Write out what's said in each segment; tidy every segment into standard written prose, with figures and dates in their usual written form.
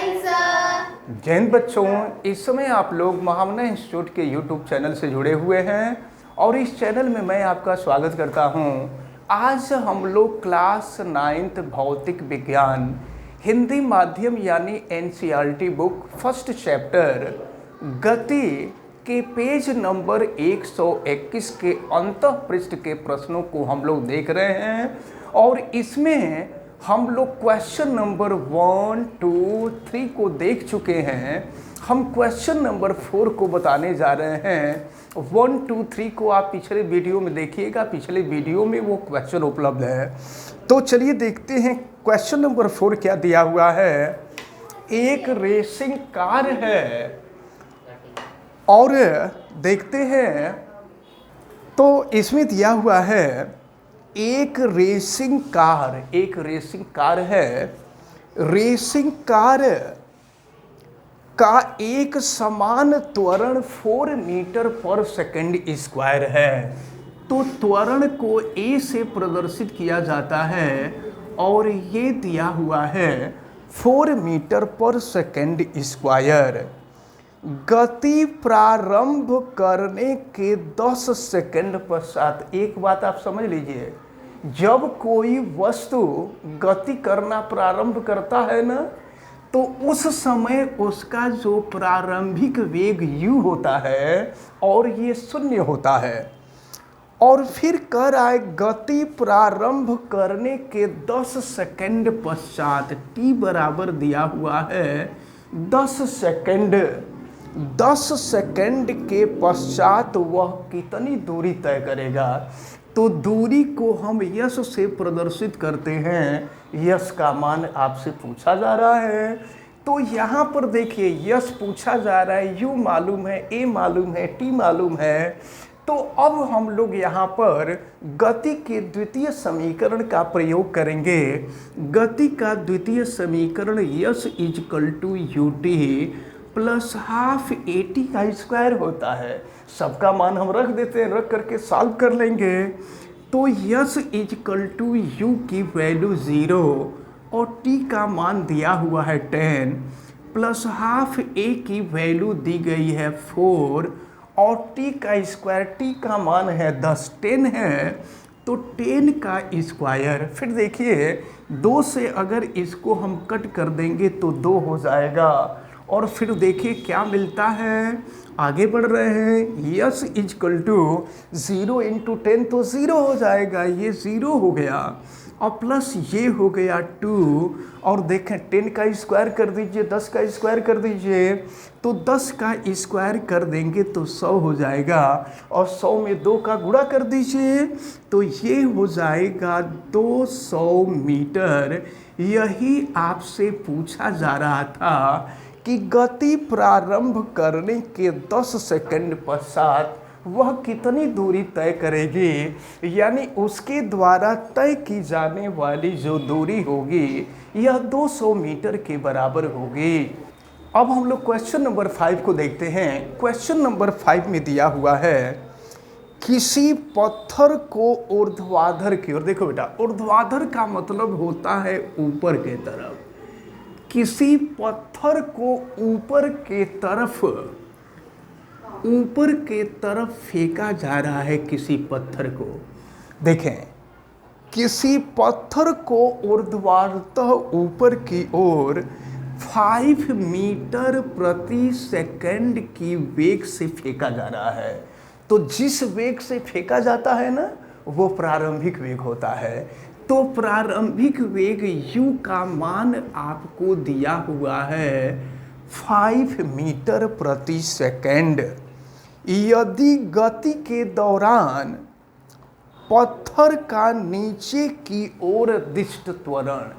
Hind sir. जय हिंद बच्चों, इस समय आप लोग महामना इंस्टीट्यूट के यूट्यूब चैनल से जुड़े हुए हैं और इस चैनल में मैं आपका स्वागत करता हूं। आज हम लोग क्लास 9th भौतिक विज्ञान हिंदी माध्यम यानी एनसीईआरटी बुक फर्स्ट चैप्टर गति के पेज नंबर 121 के अंतः पृष्ठ के प्रश्नों को हम लोग देख रहे हैं और इसमें हम लोग क्वेश्चन नंबर 1, 2, 3 को देख चुके हैं। हम क्वेश्चन नंबर 4 को बताने जा रहे हैं। 1, 2, 3 को आप पिछले वीडियो में देखिएगा, पिछले वीडियो में वो क्वेश्चन उपलब्ध है। तो चलिए देखते हैं क्वेश्चन नंबर 4 क्या दिया हुआ है। एक रेसिंग कार है और देखते हैं तो इसमें दिया हुआ है एक रेसिंग कार है। रेसिंग कार का एक समान त्वरण 4 मीटर पर सेकंड स्क्वायर है। तो त्वरण को ए से प्रदर्शित किया जाता है और ये दिया हुआ है 4 मीटर पर सेकंड स्क्वायर। गति प्रारंभ करने के 10 सेकंड पश्चात, एक बात आप समझ लीजिए, जब कोई वस्तु गति करना प्रारंभ करता है ना, तो उस समय उसका जो प्रारंभिक वेग u होता है और ये 0 होता है। और फिर कह रहा है गति प्रारंभ करने के 10 सेकंड पश्चात t बराबर दिया हुआ है 10 सेकंड। 10 सेकंड के पश्चात वह कितनी दूरी तय करेगा। तो दूरी को हम यश से प्रदर्शित करते हैं। यश का मान आपसे पूछा जा रहा है। तो यहाँ पर देखिए यश पूछा जा रहा है, u मालूम है, a मालूम है, t मालूम है। तो अब हम लोग यहाँ पर गति के द्वितीय समीकरण का प्रयोग करेंगे। गति का द्वितीय समीकरण S equal to ut plus half AT का स्क्वायर होता है। सबका मान हम रख देते हैं, रख करके सॉल्व कर लेंगे। तो यश इजकल टू u की वैल्यू 0 और t का मान दिया हुआ है 10 प्लस हाफ a की वैल्यू दी गई है 4 और t का स्क्वायर, t का मान है 10, 10 है तो 10 का स्क्वायर। फिर देखिए 2 से अगर इसको हम कट कर देंगे तो 2 हो जाएगा और फिर देखिए क्या मिलता है। आगे बढ़ रहे हैं, यस इजकल टू 0 × 10 तो 0 हो जाएगा, ये 0 हो गया और प्लस ये हो गया 2 और देखें 10 का स्क्वायर कर दीजिए, 10 का स्क्वायर कर दीजिए, तो 10 का स्क्वायर कर देंगे तो 100 हो जाएगा और 100 में 2 का गुणा कर दीजिए तो ये हो जाएगा 200 मीटर। यही आपसे पूछा जा रहा था कि गति प्रारंभ करने के 10 सेकंड पश्चात वह कितनी दूरी तय करेगी, यानी उसके द्वारा तय की जाने वाली जो दूरी होगी यह 200 मीटर के बराबर होगी। अब हम लोग क्वेश्चन नंबर 5 को देखते हैं। क्वेश्चन नंबर 5 में दिया हुआ है किसी पत्थर को ऊर्ध्वाधर की ओर, देखो बेटा ऊर्ध्वाधर का मतलब होता है ऊपर के तरफ, किसी पत्थर को ऊपर के तरफ फेंका जा रहा है। किसी पत्थर को देखें, किसी पत्थर को ऊर्ध्वाधर ऊपर की ओर 5 मीटर प्रति सेकंड की वेग से फेंका जा रहा है। तो जिस वेग से फेंका जाता है ना, वो प्रारंभिक वेग होता है। तो प्रारंभिक वेग u का मान आपको दिया हुआ है 5 मीटर प्रति सेकंड। यदि गति के दौरान पत्थर का नीचे की ओर दिष्ट त्वरण,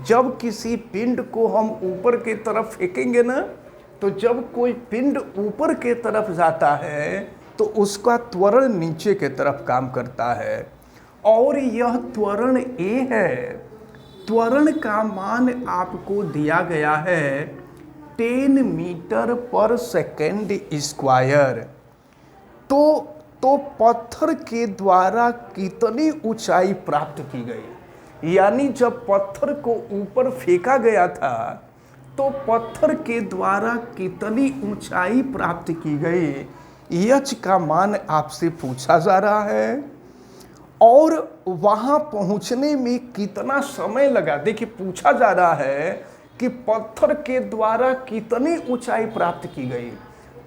जब किसी पिंड को हम ऊपर की तरफ फेंकेंगे ना, तो जब कोई पिंड ऊपर के तरफ जाता है तो उसका त्वरण नीचे के तरफ काम करता है और यह त्वरण a है। त्वरण का मान आपको दिया गया है 10 मीटर पर सेकंड स्क्वायर। तो पत्थर के द्वारा कितनी ऊंचाई प्राप्त की गई, यानी जब पत्थर को ऊपर फेंका गया था तो पत्थर के द्वारा कितनी ऊंचाई प्राप्त की गई, एच का मान आपसे पूछा जा रहा है। और वहां पहुंचने में कितना समय लगा। देखिए पूछा जा रहा है कि पत्थर के द्वारा कितनी ऊंचाई प्राप्त की गई,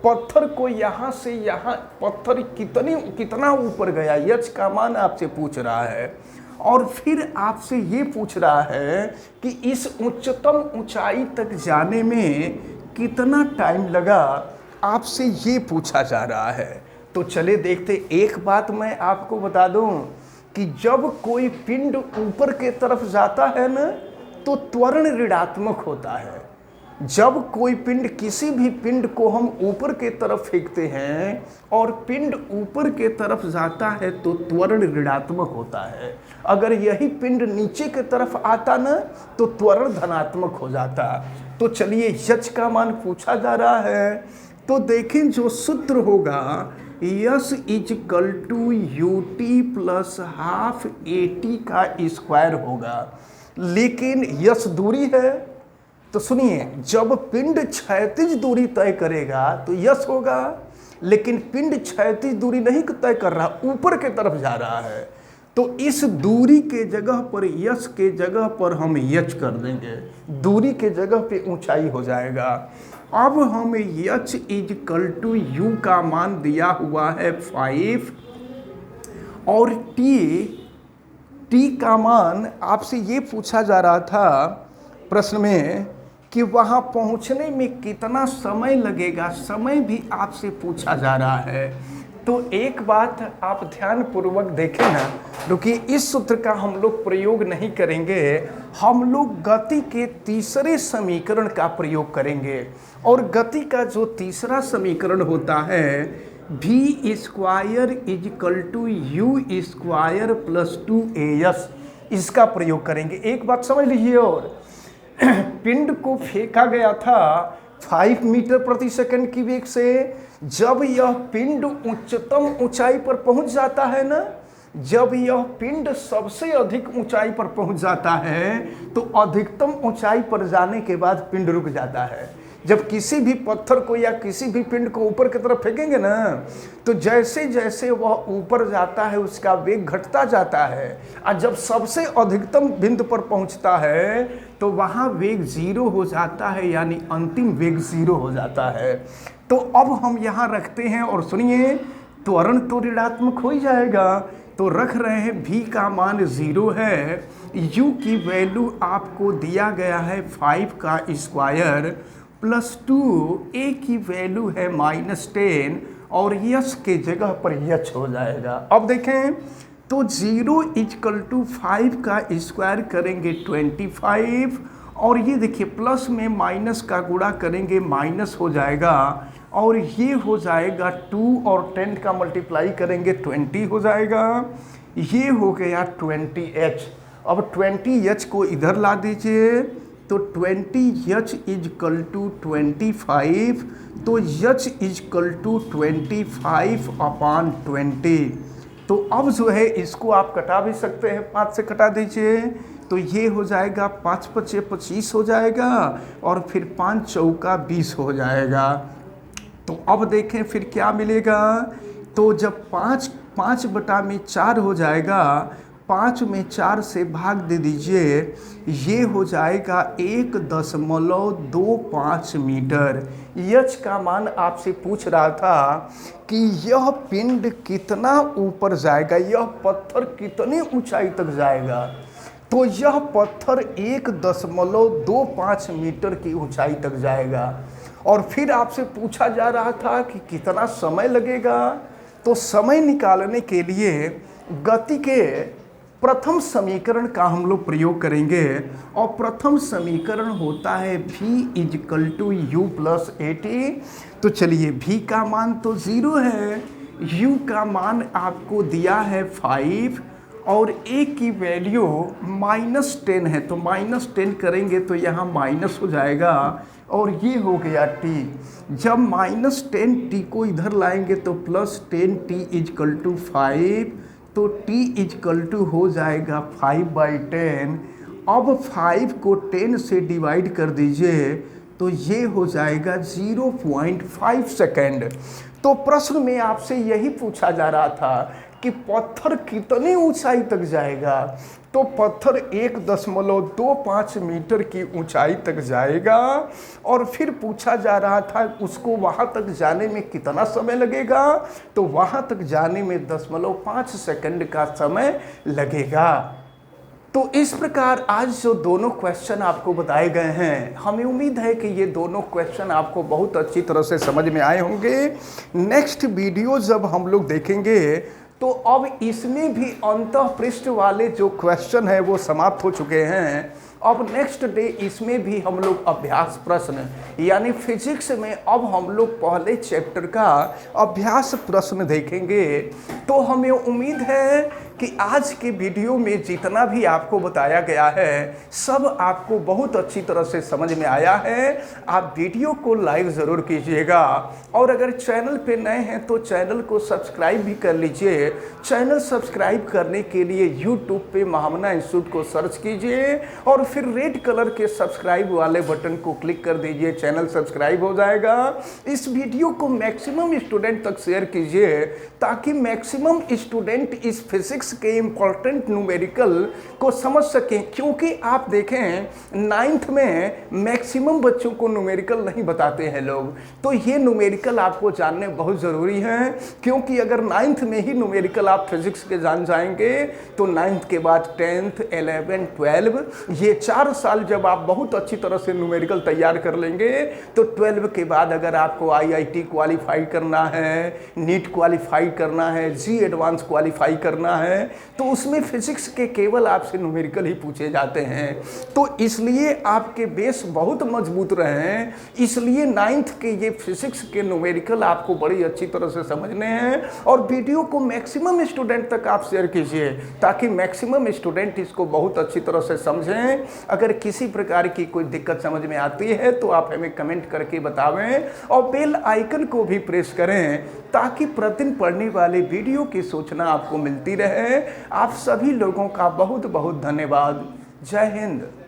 पत्थर को यहाँ से यहाँ पत्थर कितना ऊपर गया, एच का मान आपसे पूछ रहा है। और फिर आपसे ये पूछ रहा है कि इस उच्चतम ऊंचाई तक जाने में कितना टाइम लगा, आपसे ये पूछा जा रहा है। तो चले देखते। एक बात मैं आपको बता दूं कि जब कोई पिंड ऊपर के तरफ जाता है ना, तो त्वरण ऋणात्मक होता है। जब कोई पिंड, किसी भी पिंड को हम ऊपर के तरफ फेंकते हैं और पिंड ऊपर के तरफ जाता है तो त्वरण ऋणात्मक होता है। अगर यही पिंड नीचे के तरफ आता ना तो त्वरण धनात्मक हो जाता। तो चलिए यच का मान पूछा जा रहा है, तो देखें जो सूत्र होगा s equal to u t plus half a t का स्क्वायर होगा। लेकिन यस दूरी है, तो सुनिए जब पिंड क्षैतिज दूरी तय करेगा तो यस होगा, लेकिन पिंड क्षैतिज दूरी नहीं तय कर रहा, ऊपर के तरफ जा रहा है, तो इस दूरी के जगह पर यस के जगह पर हम यच कर देंगे, दूरी के जगह पे ऊंचाई हो जाएगा। अब हमें यच इजकल टू यू का मान दिया हुआ है 5 और टी का मान आपसे ये पूछा जा रहा था प्रश्न में कि वहाँ पहुँचने में कितना समय लगेगा, समय भी आपसे पूछा जा रहा है। तो एक बात आप ध्यान पूर्वक देखें ना, क्योंकि इस सूत्र का हम लोग प्रयोग नहीं करेंगे, हम लोग गति के तीसरे समीकरण का प्रयोग करेंगे। और गति का जो तीसरा समीकरण होता है v square equal to u square plus 2as, इसका प्रयोग करेंगे। एक बात समझ लीजिए, और पिंड को फेंका गया था 5 मीटर प्रति सेकंड की वेग से। जब यह पिंड उच्चतम ऊंचाई पर पहुंच जाता है ना, जब यह पिंड सबसे अधिक ऊंचाई पर पहुंच जाता है तो अधिकतम ऊंचाई पर जाने के बाद पिंड रुक जाता है। जब किसी भी पत्थर को या किसी भी पिंड को ऊपर की तरफ फेंकेंगे ना, तो जैसे जैसे वह ऊपर जाता है उसका वेग घटता जाता है, और जब सबसे अधिकतम बिंदु पर पहुंचता है तो वहाँ वेग 0 हो जाता है, यानी अंतिम वेग 0 हो जाता है। तो अब हम यहाँ रखते हैं, और सुनिए त्वरण तो ऋणात्मक हो ही जाएगा, तो रख रहे हैं v का मान 0 है, u की वैल्यू आपको दिया गया है 5 का स्क्वायर प्लस 2, a की वैल्यू है -10 और यस के जगह पर यच हो जाएगा। अब देखें तो 0 इजकल टू 5 का स्क्वायर करेंगे 25, और ये देखिए प्लस में माइनस का गुणा करेंगे माइनस हो जाएगा, और ये हो जाएगा 2 और 10 का मल्टीप्लाई करेंगे 20 हो जाएगा। ये हो गया 20h। अब 20h को इधर ला दीजिए, तो 20h इजकल टू 25, तो h इजकल टू 25/20। तो अब जो है इसको आप कटा भी सकते हैं, 5 से कटा दीजिए, तो ये हो जाएगा 5 × 5 = 25 हो जाएगा, और फिर 5 चौका 20 हो जाएगा। तो अब देखें फिर क्या मिलेगा, तो जब 5/4 हो जाएगा, 5 में 4 से भाग दे दीजिए, ये हो जाएगा 1.25 मीटर। यच का मान आपसे पूछ रहा था कि यह पिंड कितना ऊपर जाएगा, यह पत्थर कितनी ऊंचाई तक जाएगा। तो यह पत्थर 1.25 मीटर की ऊंचाई तक जाएगा। और फिर आपसे पूछा जा रहा था कि कितना समय लगेगा। तो समय निकालने के लिए गति के प्रथम समीकरण का हम लोग प्रयोग करेंगे, और प्रथम समीकरण होता है v equal to u plus a t. तो चलिए v का मान तो 0 है, u का मान आपको दिया है 5 और a की वैल्यू -10 है, तो -10 करेंगे तो यहाँ माइनस हो जाएगा, और ये हो गया t। जब -10t को इधर लाएंगे तो +10t इजकल टू 5, तो t इजकल टू हो जाएगा 5/10, अब 5 को 10 से डिवाइड कर दीजिए तो ये हो जाएगा 0.5 सेकेंड। तो प्रश्न में आपसे यही पूछा जा रहा था कि पत्थर कितनी ऊंचाई तक जाएगा। तो पत्थर 1.25 मीटर की ऊंचाई तक जाएगा और फिर पूछा जा रहा था उसको वहां तक जाने में कितना समय लगेगा। तो वहां तक जाने में 0.5 सेकंड का समय लगेगा। तो इस प्रकार आज जो दोनों क्वेश्चन आपको बताए गए हैं, हमें उम्मीद है कि ये दोनों क्वेश्चन आपको बहुत अच्छी तरह से समझ में आए होंगे। नेक्स्ट वीडियो जब हम लोग देखेंगे तो अब इसमें भी अंतः पृष्ठ वाले जो क्वेश्चन है वो समाप्त हो चुके हैं। अब नेक्स्ट डे इसमें भी हम लोग अभ्यास प्रश्न यानी फिजिक्स में अब हम लोग पहले चैप्टर का अभ्यास प्रश्न देखेंगे। तो हमें उम्मीद है कि आज के वीडियो में जितना भी आपको बताया गया है सब आपको बहुत अच्छी तरह से समझ में आया है। आप वीडियो को लाइक ज़रूर कीजिएगा और अगर चैनल पे नए हैं तो चैनल को सब्सक्राइब भी कर लीजिए। चैनल सब्सक्राइब करने के लिए यूट्यूब पे महामना इंस्टीट्यूट को सर्च कीजिए और फिर रेड कलर के सब्सक्राइब वाले बटन को क्लिक कर दीजिए, चैनल सब्सक्राइब हो जाएगा। इस वीडियो को मैक्सिमम स्टूडेंट तक शेयर कीजिए ताकि मैक्सिमम स्टूडेंट इस फिजिक्स के इम्पोर्टेंट न्यूमेरिकल को समझ सकें। क्योंकि आप देखें 9th में मैक्सिमम बच्चों को न्यूमेरिकल नहीं बताते हैं लोग, तो ये न्यूमेरिकल आपको जानने बहुत ज़रूरी है। क्योंकि अगर 9th में ही न्यूमेरिकल आप फिजिक्स के जान जाएंगे तो 9th के बाद 10th 11 12 ये 4 साल जब आप बहुत अच्छी तरह से न्यूमेरिकल तैयार कर लेंगे तो 12 के बाद अगर आपको IIT क्वालिफाई करना है, नीट क्वालिफाई करना है, जी एडवांस क्वालिफाई करना है तो उसमें फिजिक्स के केवल आपसे न्यूमेरिकल ही पूछे जाते हैं। तो इसलिए आपके बेस बहुत मजबूत रहें, इसलिए 9th के ये फिजिक्स के न्यूमेरिकल आपको बड़ी अच्छी तरह से समझने हैं और वीडियो को मैक्सिमम स्टूडेंट तक आप शेयर कीजिए ताकि मैक्सिमम स्टूडेंट इसको बहुत अच्छी तरह से समझें। अगर किसी प्रकार की कोई दिक्कत समझ में आती है तो आप हमें कमेंट करके बतावें और बेल आइकन को भी प्रेस करें ताकि प्रतिदिन पढ़ने वाले वीडियो की सूचना आपको मिलती रहे। आप सभी लोगों का बहुत बहुत धन्यवाद। जय हिंद।